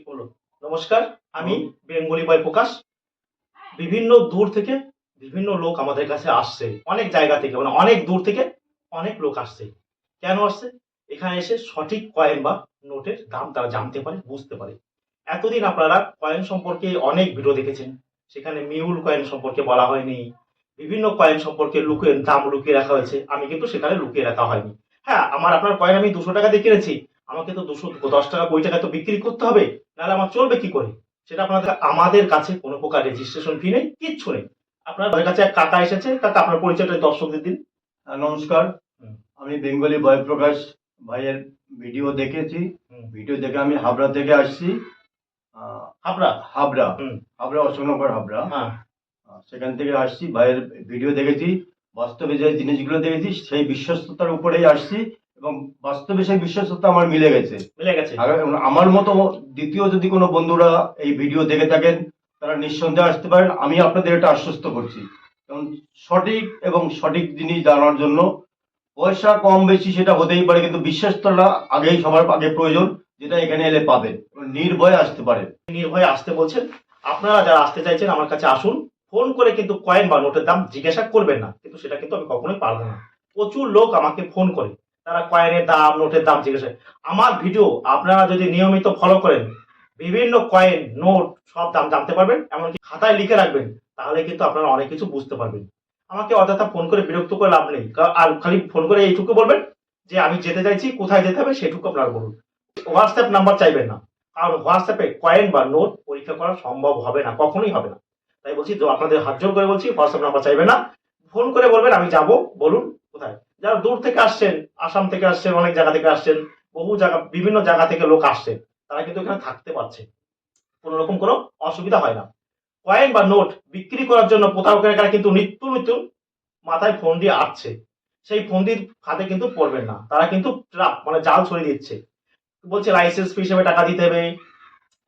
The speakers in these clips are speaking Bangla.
বলো। নমস্কার, আমি বেঙ্গলি বয় প্রকাশ। বিভিন্ন দূর থেকে বিভিন্ন লোক আমাদের কাছে আসছে। অনেক জায়গা থেকে মানে অনেক দূর থেকে অনেক লোক আসছে। কেন আসছে? এখানে এসে সঠিক কয়েন বা নোটের দাম তারা জানতে পারে, বুঝতে পারে। এতদিন আপনারা কয়েন সম্পর্কে অনেক ভিডিও দেখেছেন। সেখানে মিউল কয়েন সম্পর্কে বলা হয়নি। বিভিন্ন কয়েন সম্পর্কে দাম লুকিয়ে রাখা হয়েছে। আমি কিন্তু সেখানে লুকিয়ে রাখা হয়নি। হ্যাঁ, আপনার কয়েন আমি ২০০ টাকা দিয়ে কিনেছি। আমাকে তো ১০ টাকা ২০ টাকায় তো বিক্রি করতে হবে। নাহলে আমার চলবে কি করে? সেটা আমাদের কাছে কোনো প্রকার রেজিস্ট্রেশন ফি নেই, কিচ্ছু নেই। আপনার কাছে এক কাকা এসেছে। কাকা, আপনার পরিচয়টা দর্শকদের দিন। নমস্কার, হুম, আমি বেঙ্গলি বয় প্রকাশ ভাইয়ের ভিডিও দেখেছি। হুম। ভিডিও দেখে আমি হাবড়া থেকে আসছি। হাবড়া? হাবড়া হুম, হাবড়া অশোকনগর হাবড়া। হ্যাঁ। সেখান থেকে আসছি, ভাইয়ের ভিডিও দেখেছি। বাস্তবে যে জিনিসগুলো দেখেছি সেই বিশ্বস্ততার উপরেই আসছি এবং বাস্তবে সেই বিশ্বস্ততা আমার মিলে গেছে। মিলে গেছে। আমার মতো দ্বিতীয় যদি কোনো বন্ধুরা এই ভিডিও দেখে থাকেন, তারা নিঃসন্দেহে আসতে পারেন। আমি আপনাদের এটা আশ্বস্ত করছি, এবং সঠিক এবং সঠিক জিনিস জানার জন্য পয়সা কম বেশি সেটা হতেই পারে, কিন্তু বিশ্বাসটা আগেই সবার আগে প্রয়োজন, যেটা এখানে এলে পাবেন। নির্ভয়ে আসতে পারেন। নির্ভয়ে আসতে বলছেন। আপনারা যারা আসতে চাইছেন আমার কাছে আসুন। ফোন করে কিন্তু কয়েন বা নোটের দাম জিজ্ঞাসা করবেন না। কিন্তু সেটা কিন্তু আমি কখনোই পারবো না। প্রচুর লোক আমাকে ফোন করে। তারা কয়েনের দাম, নোটের দাম জিজ্ঞাসা। আমার ভিডিও আপনারা যদি নিয়মিত ফলো করেন, বিভিন্ন কয়েন, নোট সব দাম জানতে পারবেন। এমনকি খাতায় লিখে রাখবেন। তাহলে কিন্তু আপনারা অনেক কিছু বুঝতে পারবেন। আমাকে অযথা ফোন করে বিরক্ত করে লাভ নেই। আর খালি ফোন করে এইটুকু বলবেন যে আমি যেতে চাইছি, কোথায় যেতে হবে সেটুকু আপনারা বলুন। হোয়াটসঅ্যাপ নাম্বার চাইবেন না। কারণ হোয়াটসঅ্যাপে কয়েন বা নোট পরীক্ষা করা সম্ভব হবে না, কখনোই হবে না। তাই বলছি, তো আপনাদের হাত জোর করে বলছি, হোয়াটসঅ্যাপ নাম্বার চাইবেন না। ফোন করে বলবেন আমি যাব, বলুন কোথায়। যারা দূর থেকে আসছেন, আসাম থেকে আসছেন, অনেক জায়গা থেকে আসছেন, বহু জায়গা, বিভিন্ন জায়গা থেকে লোক আসছে, তারা কিন্তু এখানে থাকতে পারছে। কোনো রকম কোনো অসুবিধা হয় না। কয়েন বা নোট বিক্রি করার জন্য প্রতারকেরা কিন্তু নিত্য নিত্য মাথায় ফোন দিয়ে আসছে। সেই ফন্দির ফাঁদে কিন্তু পড়বেন না। তারা কিন্তু ট্রাপ মানে জাল ছড়িয়ে দিচ্ছে। বলছে লাইসেন্স ফি হিসেবে টাকা দিতে হবে,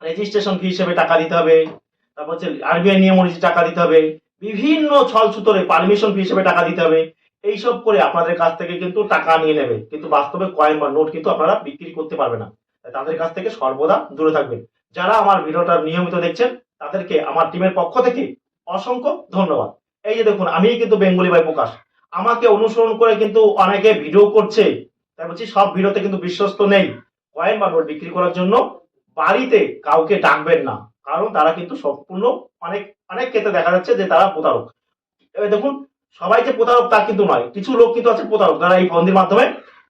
রেজিস্ট্রেশন ফি হিসেবে টাকা দিতে হবে, তারপর হচ্ছে আরবিআই নিয়ম অনুযায়ী টাকা দিতে হবে, বিভিন্ন ছল ছুতোরে পারমিশন ফি হিসেবে টাকা দিতে হবে। এইসব করে আপনাদের কাছ থেকে কিন্তু টাকা নিয়ে নেবে, কিন্তু বাস্তবে কয়েন বা নোট কিন্তু আপনারা বিক্রি করতে পারবে না। তাই তাদের কাছ থেকে সর্বদা দূরে থাকবেন। যারা আমার ভিডিওটা নিয়মিত দেখছেন, তাদেরকে আমার টিমের পক্ষ থেকে অসংখ্য ধন্যবাদ। এই যে দেখুন, আমি কিন্তু বেঙ্গলি বাই প্রকাশ। আমাকে অনুসরণ করে কিন্তু অনেকে ভিডিও করছে। তাই বলছি, সব ভিডিওতে কিন্তু বিশ্বস্ত নেই। কয়েন বা নোট বিক্রি করার জন্য বাড়িতে কাউকে ডাকবেন না। কারণ তারা কিন্তু সম্পূর্ণ অনেক অনেক ক্ষেত্রে দেখা যাচ্ছে যে তারা প্রতারক। এবার দেখুন, সবাই যে প্রতারক তা কিন্তু নয়। কিছু লোক কিন্তু আছে প্রতারক, যারা এই ফন্দির মাধ্যমে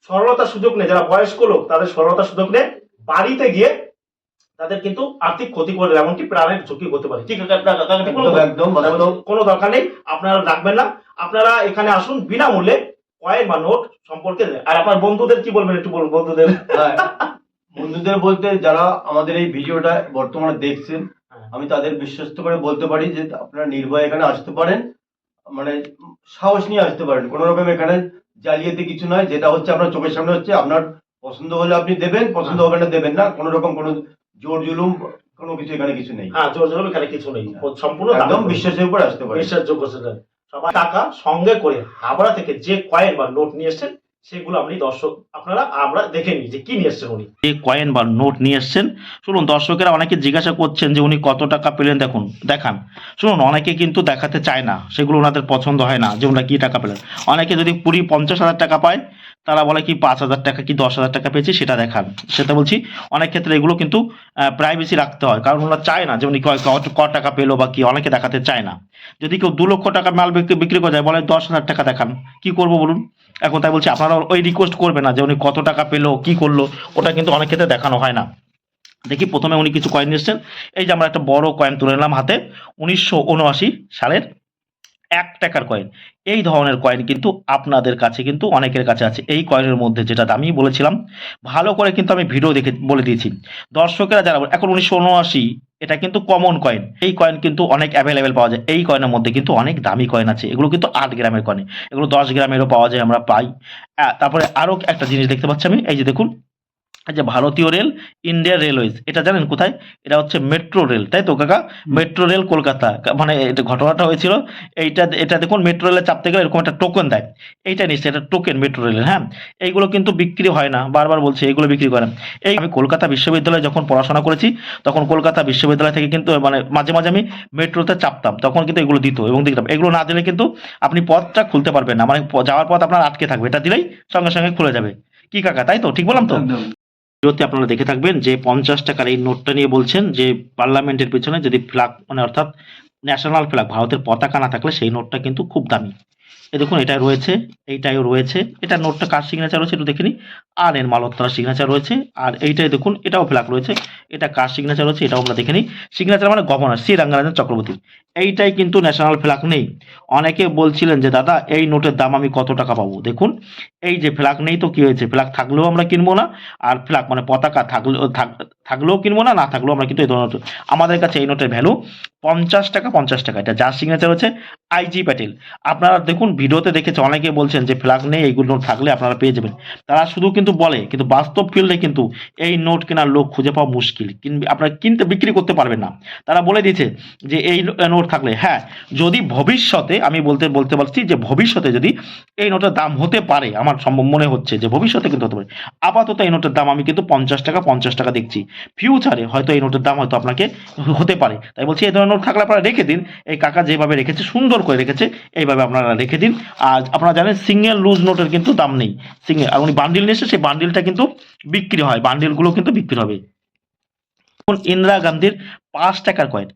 সরলতার সুযোগ নেয়, যারা বয়স্ক লোক তাদের সরলতার সুযোগ নেয়, বাড়িতে গিয়ে তাদের কিন্তু আর্থিক ক্ষতি করে, এমনকি প্রাণের ঝুঁকি হতে পারে। ঠিক আছে, একদম বাস্তব। কোনো দরকার নেই, আপনারা রাখবেন না। আপনারা এখানে আসুন বিনামূল্যে কয়েন বা নোট সম্পর্কে। আর আপনার বন্ধুদের কি বলবেন একটু বলুন, বন্ধুদের। হ্যাঁ, বন্ধুদের বলতে যারা আমাদের এই ভিডিওটা বর্তমানে দেখছেন, হ্যাঁ, আমি তাদের বিশ্বস্ত করে বলতে পারি যে আপনারা নির্ভয়ে এখানে আসতে পারেন। মানে সাহস নিয়ে আসতে পারেন। কোনো রকম এখানে জালিয়াতি কিছু নয়। যেটা হচ্ছে আপনার চোখের সামনে হচ্ছে, আপনার পছন্দ হলে আপনি দেবেন, পছন্দ হবে না দেবেন না। কোনো রকম কোনো জোর জুলুম কোনো কিছু এখানে কিছু নেই। হ্যাঁ, জোর জোর এখানে কিছু নেই। সম্পূর্ণ একদম দামের উপর। বিশ্বাসের উপর আসতে পারেন। বিশ্বাসযোগ্য সেটা। সবাই টাকা সঙ্গে করে হাবড়া থেকে যে কয়েন বা নোট নিয়ে এসছেন, সেগুলো আপনি দর্শক আপনারা আমরা দেখে নিই যে কি নিয়ে এসছেন উনি। যে কয়েন বা নোট নিয়ে এসছেন, শুনুন, দর্শকেরা অনেকে জিজ্ঞাসা করছেন যে উনি কত টাকা পেলেন, দেখুন দেখান। শুনুন, অনেকে কিন্তু দেখাতে চায় না, সেগুলো ওনাদের পছন্দ হয় না যে ওনারা কি টাকা পেলেন। অনেকে যদি ২০-৫০ হাজার টাকা পায়, তারা বলে কি ৫,০০০ টাকা কি ১০,০০০ টাকা পেয়েছি সেটা দেখান। সেটা বলছি, অনেক ক্ষেত্রে এগুলো কিন্তু প্রাইভেসি রাখতে হয়, কারণ ওনারা চায় না যে উনি ক টাকা পেলো বা কি, অনেকে দেখাতে চায় না। যদি কেউ ২ লক্ষ টাকা মাল বিক্রি করে যায়, বলে ১০,০০০ টাকা দেখান, কি করবো বলুন। এখন তাই বলছি, আপনারা ওই রিকোয়েস্ট করবে না যে উনি কত টাকা পেলো কি করলো, ওটা কিন্তু অনেক ক্ষেত্রে দেখানো হয় না। দেখি প্রথমে উনি কিছু কয়েন নিয়ে এসছেন। এই যে আমরা একটা বড় কয়েন তুলে নিলাম হাতে, ১৯৭৯ সালের ১ টাকার কয়েন। এই ধরনের কয়েন কিন্তু আপনাদের কাছে কিন্তু অনেকের কাছে আছে। এই কয়েনের মধ্যে যেটা দামি বলেছিলাম, ভালো করে কিন্তু আমি ভিডিও দেখে বলে দিয়েছি। দর্শকেরা যারা এখন ১৯৭৯, এটা কিন্তু কমন কয়েন। এই কয়েন কিন্তু অনেক অ্যাভেলেবেল পাওয়া যায়। এই কয়েনের মধ্যে কিন্তু অনেক দামি কয়েন আছে। এগুলো কিন্তু ৮ গ্রামের কয়েন। এগুলো ১০ গ্রামেরও পাওয়া যায়, আমরা পাই। তারপরে আরো একটা জিনিস দেখতে পাচ্ছি আমি, এই যে দেখুন, এই যে ভারতীয় রেল, ইন্ডিয়ান রেলওয়েজ, এটা জানেন কোথায়? এটা হচ্ছে মেট্রো রেল, তাই তো কাকা? মেট্রো রেল কলকাতা, মানে এটা ঘটনাটা হয়েছিল এইটা, এটা দেখুন মেট্রো রেলে চাপতে গেলে এরকম একটা টোকেন দেয়, এইটা নিশ্চয় এটা টোকেন মেট্রো রেলের, হ্যাঁ। এইগুলো কিন্তু বিক্রি হয় না, বারবার বলছি এইগুলো বিক্রি করে না। এই আমি কলকাতা বিশ্ববিদ্যালয়ে যখন পড়াশোনা করেছি তখন কলকাতা বিশ্ববিদ্যালয় থেকে কিন্তু মানে মাঝে মাঝে আমি মেট্রোতে চাপতাম, তখন কিন্তু এগুলো দিত এবং দেখতাম। এগুলো না দিলে কিন্তু আপনি পথটা খুলতে পারবেন না, মানে যাওয়ার পথ আপনার আটকে থাকবে, এটা দিলেই সঙ্গে সঙ্গে খুলে যাবে। কি কাকা, তাই তো? ঠিক বললাম তো? একদম। ভিডিওতে আপনারা দেখে থাকবেন যে 50 টাকার এই নোটটা নিয়ে বলছেন যে পার্লামেন্টের পেছনে যদি ফ্ল্যাগ, মানে অর্থাৎ ন্যাশনাল ফ্ল্যাগ, ভারতের পতাকা না থাকলে সেই নোটটা কিন্তু খুব দামি। এই দেখুন এটা রয়েছে, এইটাও রয়েছে। এটা নোটটা কার সিগনেচার রয়েছে একটু দেখে নিই। আর এন মালহোত্রার সিগনেচার রয়েছে। আর এইটাই দেখুন এটাও ফ্ল্যাগ রয়েছে। এটা কার সিগনেচার রয়েছে এটাও আমরা দেখে নিই। সিগনেচার মানে গভর্নর সি রঙ্গরাজন চক্রবর্তী। এইটাই কিন্তু ন্যাশনাল ফ্ল্যাগ নেই। অনেকে বলছিলেন যে দাদা এই নোটের দাম আমি কত টাকা পাবো? দেখুন এই যে ফ্ল্যাগ নেই তো কি হয়েছে? ফ্ল্যাগ থাকলেও আমরা কিনবো না, আর ফ্ল্যাগ মানে পতাকা থাকলেও কিনবো না, না থাকলেও আমরা কিন্তু এই ধরনের নোট। আমাদের কাছে এই নোটের ভ্যালু 50 টাকা 50 টাকা। এটা যার সিগনেচার হচ্ছে আইজি প্যাটেল। আপনারা দেখুন ভিডিওতে দেখেছে অনেকে বলছেন যে ফ্ল্যাগ নেই, এইগুলো নোট থাকলে আপনারা পেয়ে যাবেন। তারা শুধু কিন্তু বলে, কিন্তু বাস্তব ফিল্ডে কিন্তু এই নোট কেনার লোক খুঁজে পাওয়া মুশকিল। আপনারা কিনতে বিক্রি করতে পারবেন না। তারা বলে দিয়েছে যে এই নোট থাকলে, হ্যাঁ যদি ভবিষ্যতে, আমি বলতে বলতে পারছি যে ভবিষ্যতে যদি এই নোটের দাম হতে পারে, আমার সম্ভব মনে হচ্ছে যে ভবিষ্যতে কিন্তু হতে পারে। আপাতত এই নোটের দাম আমি কিন্তু 50 টাকা দেখছি। ফিউচারে হয়তো এই নোটের দাম হয়তো আপনাকে হতে পারে। তাই বলছি এই ধরনের নোট থাকলে আপনারা রেখে দিন। এই কাকা যেভাবে রেখেছে সুন্দর করে রেখেছে, এইভাবে আপনারা রেখে দিন। আর আপনারা জানেন সিঙ্গেল লুজ নোটের কিন্তু দাম নেই। সিঙ্গেল, আর উনি বান্ডিল নিয়ে এসে সেই বান্ডিলটা কিন্তু বিক্রি হয়, বান্ডিলগুলো কিন্তু বিক্রি হবে। এখন ইন্দিরা গান্ধীর 5 টাকার কয়েন,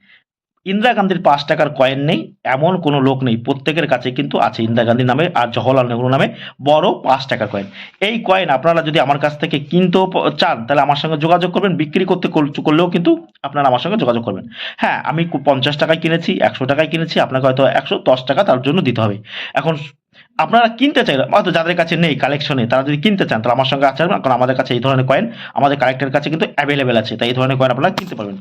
ইন্দিরা গান্ধীর 5 টাকার কয়েন নেই এমন কোনো লোক নেই, প্রত্যেকের কাছে কিন্তু আছে ইন্দিরা গান্ধীর নামে আর জওহরলাল নেহরু নামে বড় 5 টাকার কয়েন। এই কয়েন আপনারা যদি আমার কাছ থেকে কিনতেও চান তাহলে আমার সঙ্গে যোগাযোগ করবেন, বিক্রি করতে করলেও কিন্তু আপনারা আমার সঙ্গে যোগাযোগ করবেন। হ্যাঁ আমি 50 টাকায় কিনেছি, 100 টাকায় কিনেছি, আপনাকে হয়তো 110 টাকা তার জন্য দিতে হবে। এখন আপনারা কিনতে চাইলে হয়তো যাদের কাছে নেই কালেকশনে, তারা যদি কিনতে চান তাহলে আমার সঙ্গে আসবেন, কারণ আমাদের কাছে এই ধরনের কয়েন আমাদের কালেক্টরের কাছে কিন্তু অ্যাভেলেবেল আছে, তাই এই ধরনের কয়েন আপনারা কিনতে পারবেন।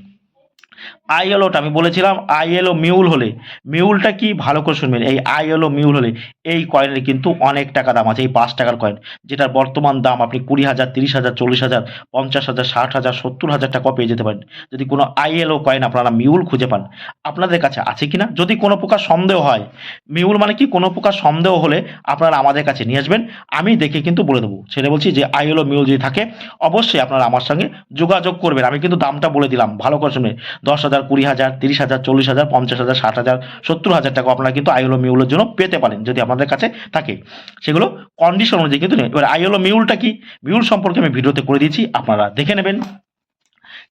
আইএলওটা আমি বলেছিলাম, আইএলও মিউল হলে, মিউলটা কি ভালো করে শুনবেন, এই আইএলও মিউল হলে এই কয়েনের কিন্তু অনেক টাকা দাম আছে। এই 5 টাকার কয়েন যেটার বর্তমান দাম আপনি 20,000, 30,000, 40,000, 50,000, 60,000, 70,000 টাকাও পেয়ে যেতে পারেন যদি কোনো আইএলও কয়েন আপনারা মিউল খুঁজে পান। আপনাদের কাছে আছে কিনা, যদি কোনো প্রকার সন্দেহ হয়, মিউল মানে কি, কোনো প্রকার সন্দেহ হলে আপনারা আমাদের কাছে নিয়ে আসবেন, আমি দেখে কিন্তু বলে দেবো। সেটা বলছি যে আইএলও মিউল যদি থাকে অবশ্যই আপনারা আমার সঙ্গে যোগাযোগ করবেন। আমি কিন্তু দামটা বলে দিলাম, ভালো করে শুনবেন। 10,000, 20,000, 30,000, 40,000, 50,000, 60,000, 70,000 টাকা আপনারা কিন্তু আইএলও মিউলের জন্য পেতে পারেন যদি আপনাদের কাছে থাকে। সেগুলো কন্ডিশন অনুযায়ী কিন্তু নেই। এবার আইএলও মিউলটা কি, মিউল সম্পর্কে আমি ভিডিওতে করে দিয়েছি, আপনারা দেখে নেবেন।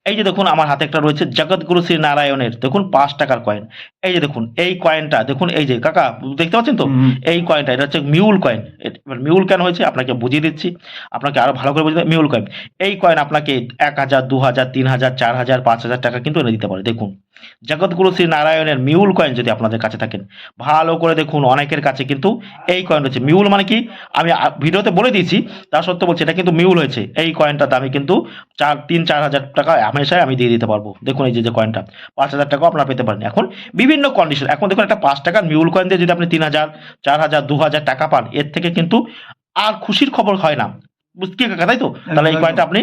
এই যে দেখুন আমার হাতে একটা রয়েছে জগৎগুরু শ্রী নারায়ণের, দেখুন 5 টাকার কয়েন। এই যে দেখুন এই কয়েনটা দেখুন, এই যে কাকা দেখতে পাচ্ছেন তো, এই কয়েনটা এটা হচ্ছে মিউল কয়েন। এবার মিউল কেন হয়েছে আপনাকে বুঝিয়ে দিচ্ছি, আপনাকে আরো ভালো করে বুঝিয়ে মিউল কয়েন। এই কয়েন আপনাকে 1,000, 2,000, 3,000, 4,000, 5,000 টাকা কিন্তু এনে দিতে পারে। দেখুন জগৎগুরু শ্রী নারায়ণের মিউল কয়েন যদি আপনাদের কাছে থাকেন, ভালো করে দেখুন অনেকের কাছে কিন্তু এই কয়েন রয়েছে। মিউল মানে কি আমি ভিডিওতে বলে দিয়েছি, তা সত্ত্বেও বলছি এটা কিন্তু মিউল হয়েছে। এই কয়েনটার দামই কিন্তু 3-4 হাজার টাকা হামেশাই আমি দিয়ে দিতে পারবো। দেখুন এই যে কয়েনটা 5,000 টাকাও আপনারা পেতে পারেন। এখন বিভিন্ন কন্ডিশন, এখন দেখুন একটা 5 টাকার মিউল কয়েন দিয়ে যদি আপনি 3,000, 4,000, 2,000 টাকা পান, এর থেকে কিন্তু আর খুশির খবর হয় না, বুঝতে কি কাকা, তাই তো? তাহলে এই কয়েনটা আপনি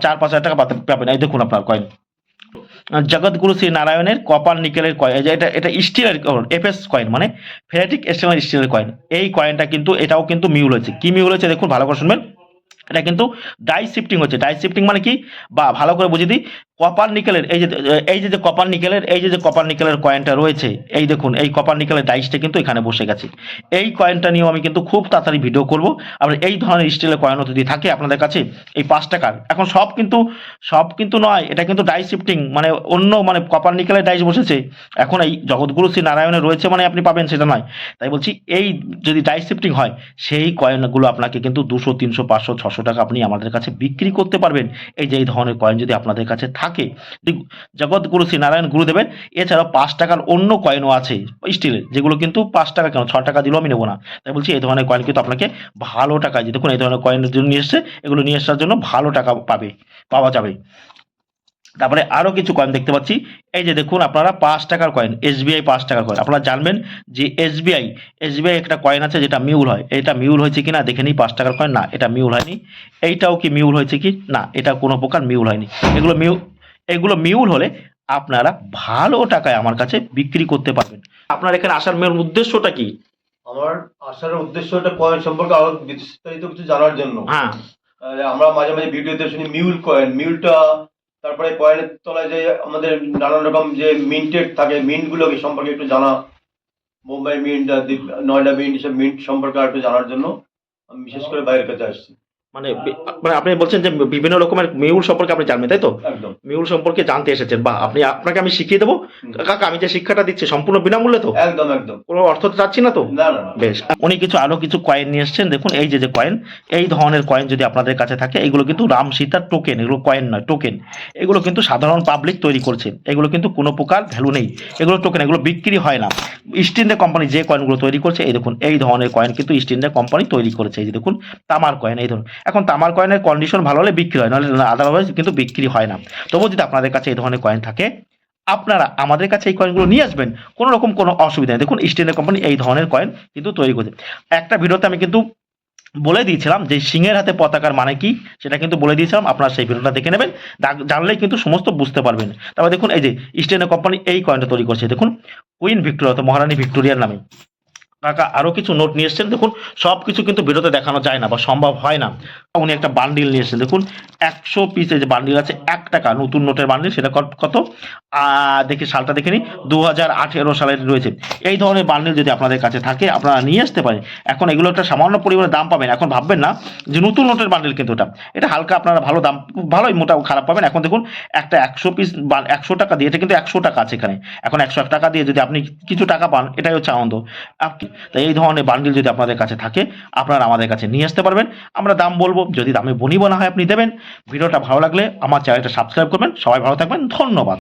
4-5 হাজার টাকা পাবেন। এই দেখুন আপনার কয়েন জগৎগুরু শ্রী নারায়ণের কপার নিকেলের কয়েন। এটা এটা স্টিলের এফএস কয়েন, মানে ফেরাটিক স্টেনলেস স্টিলের কয়েন। এই কয়েনটা কিন্তু এটাও কিন্তু মিউল হয়েছে। কি মিউল হয়েছে দেখুন ভালো করে শুনবেন। এটা কিন্তু ডাই শিফটিং হচ্ছে। ডাই শিফটিং মানে কি, বা ভালো করে বুঝিয়ে দিই, কপার নিকেলের এই যে কপার নিকেলের এই যে কপার নিকেলের কয়েনটা রয়েছে, এই দেখুন এই কপার নিকেলের ডাইসটা কিন্তু এখানে বসে গেছে। এই কয়েনটা নিয়েও আমি কিন্তু খুব তাড়াতাড়ি ভিডিও করব। আর এই ধরনের স্টিলের কয়েনও যদি থাকে আপনাদের কাছে এই 5 টাকার, এখন সব কিন্তু নয়, এটা কিন্তু ডাই শিফটিং, মানে অন্য মানে কপার নিকেলের ডাইস বসেছে। এখন এই জগৎগুরু শ্রী নারায়ণের রয়েছে মানে আপনি পাবেন সেটা নয়। তাই বলছি এই যদি ডাই শিফটিং হয় সেই কয়েনগুলো আপনাকে কিন্তু 200, 300, 500, 600 টাকা আপনি আমাদের কাছে বিক্রি করতে পারবেন। এই যে এই ধরনের কয়েন যদি আপনাদের কাছে থাকে, জগৎগুরু শ্রী নারায়ণ গুরুদেবের, এছাড়াও 5 টাকার অন্য কয়েনও আছে স্টিলের, যেগুলো কিন্তু 5 টাকা কেন 6 টাকা দিলেও আমি নেবো না। তাই বলছি এই ধরনের কয়েন কিন্তু আপনাকে ভালো টাকায়, দেখুন এই ধরনের কয়েনের জন্য নিয়ে এসছে, এগুলো নিয়ে আসার জন্য ভালো টাকা পাওয়া যাবে। তারপরে আরও কিছু কয়েন দেখতে পাচ্ছি। এই যে দেখুন আপনারা 5 টাকার কয়েন, এসবিআই 5 টাকার কয়েন। আপনারা জানবেন যে এসবিআই একটা কয়েন আছে যেটা মিউল হয়। এটা মিউল হয়েছে কিনা দেখে নিই। 5 টাকার কয়েন, না এটা মিউল হয়নি। এইটাও কি মিউল হয়েছে কি? না, এটা কোনো প্রকার মিউল হয়নি। এগুলো মিউল হলে আপনারা ভালো টাকায় আমার কাছে বিক্রি করতে পারবেন। আপনার এখানে আসার মেন উদ্দেশ্যটা কি? আমার আসার উদ্দেশ্যটা কয়েন সম্পর্কে আরো বিস্তারিত কিছু জানার জন্য। হ্যাঁ, আমরা মাঝে মাঝে ভিডিওতে শুনি মিউল কয়েন, মিউলটা, তারপরে কয়েনের তলায় যে আমাদের নানান রকম যে মিন্টেড থাকে, মিন্ট গুলো সম্পর্কে একটু জানা, মুম্বাই মিন্ট, নয়ডা মিন্ট, এসব মিন্ট সম্পর্কে আর একটু জানার জন্য আমি বিশেষ করে বাইরের কাছে আসছি। মানে আপনি বলছেন যে বিভিন্ন রকমের মিউল সম্পর্কে আপনি জানবেন, তাই তো? একদম মিউল সম্পর্কে জানতে এসেছেন, বা আপনাকে আমি শিখিয়ে দেবো। হুম। কাকা, আমি যে শিক্ষাটা দিচ্ছি সম্পূর্ণ বিনামূল্যে তো? একদম একদম। কোনো অর্থ তো চাচ্ছি না তো? না না না। বেশ, উনি আরো কিছু কয়েন নিয়ে এসেছেন। দেখুন এই যে কয়েন, এই ধরনের কয়েন যদি আপনাদের কাছে থাকে, এগুলো কিন্তু রাম সীতার টোকেন, এগুলো কয়েন নয়, টোকেন। এগুলো কিন্তু সাধারণ পাবলিক তৈরি করছে, এগুলো কিন্তু কোনো প্রকার ভ্যালু নেই, এগুলো টোকেন, এগুলো বিক্রি হয় না। ইস্ট ইন্ডিয়া কোম্পানি যে কয়েনগুলো তৈরি করছে, এই দেখুন এই ধরনের কয়েন কিন্তু ইস্ট ইন্ডিয়া কোম্পানি তৈরি করেছে। এই যে দেখুন তামার কয়েন, এই ধরুন। এখন তামার কয়েনের কন্ডিশন ভালো হলে বিক্রি হয়, নাহলে আদারওয়াইজ কিন্তু বিক্রি হয় না। তবু যদি আপনাদের কাছে এই ধরনের কয়েন থাকে, আপনারা আমাদের কাছে এই কয়েনগুলো নিয়ে আসবেন, কোনো রকম কোনো অসুবিধা নেই। দেখুন ইস্ট ইন্ডিয়া কোম্পানি এই ধরনের কয়েন কিন্তু তৈরি করছে। একটা ভিডিওতে আমি কিন্তু বলে দিয়েছিলাম যে সিংহের হাতে পতাকার মানে কি, সেটা কিন্তু বলে দিয়েছিলাম। আপনারা সেই ভিডিওটা দেখে নেবেন, জানলেই কিন্তু সমস্ত বুঝতে পারবেন। তারপর দেখুন এই যে ইস্ট ইন্ডিয়া কোম্পানি এই কয়েনটা তৈরি করছে, দেখুন কুইন ভিক্টোরিয়া, তো মহারানী ভিক্টোরিয়ার নামে। কাকা আরো কিছু নোট নিয়ে এসেছেন। দেখুন সবকিছু কিন্তু ভিডিওতে দেখানো যায় না বা সম্ভব হয় না। উনি একটা বান্ডিল নিয়ে এসেছেন। দেখুন 100 পিসের যে বান্ডিল আছে, 1 টাকা নতুন নোটের বান্ডিল, সেটা কত দেখি সালটা দেখে নিই, 2018 সালের রয়েছে। এই ধরনের বান্ডিল যদি আপনাদের কাছে থাকে, আপনারা নিয়ে আসতে পারেন। এখন এগুলো একটা সামান্য পরিমাণে দাম পাবেন। এখন ভাববেন না যে নতুন নোটের বান্ডিল, কিন্তু এটা হালকা আপনারা ভালো দাম, ভালোই মোটা খারাপ পাবেন। এখন দেখুন একটা 100 পিস 100 টাকা দিয়ে, এটা কিন্তু 100 টাকা আছে এখানে। এখন 101 টাকা দিয়ে যদি আপনি কিছু টাকা পান, এটাই হচ্ছে আনন্দ। তাই এই ধরনের বান্ডিল যদি আপনাদের কাছে থাকে, আপনারা আমাদের কাছে নিয়ে আসতে পারবেন। আমরা দাম বলবো, যদি দামে বনিব না হয় আপনি দেবেন। ভিডিওটা ভালো লাগলে আমার চ্যানেলটা সাবস্ক্রাইব করবেন। সবাই ভালো থাকবেন, ধন্যবাদ।